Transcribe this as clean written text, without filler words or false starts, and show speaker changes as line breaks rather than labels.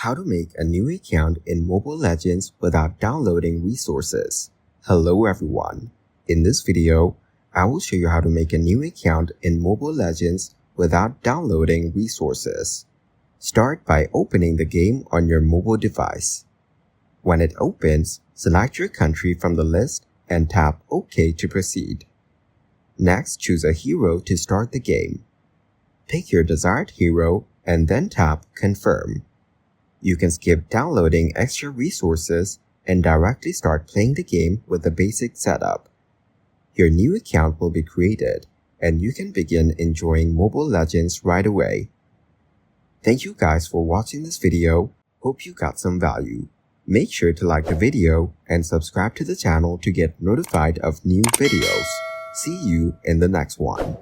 How to make a new account in Mobile Legends without downloading resources. Hello everyone. In this video, I will show you how to make a new account in Mobile Legends without downloading resources. Start by opening the game on your mobile device. When it opens, select your country from the list and tap OK to proceed. Next, choose a hero to start the game. Pick your desired hero and then tap Confirm. You can skip downloading extra resources and directly start playing the game with the basic setup. Your new account will be created, and you can begin enjoying Mobile Legends right away. Thank you guys for watching this video. Hope you got some value. Make sure to like the video and subscribe to the channel to get notified of new videos. See you in the next one.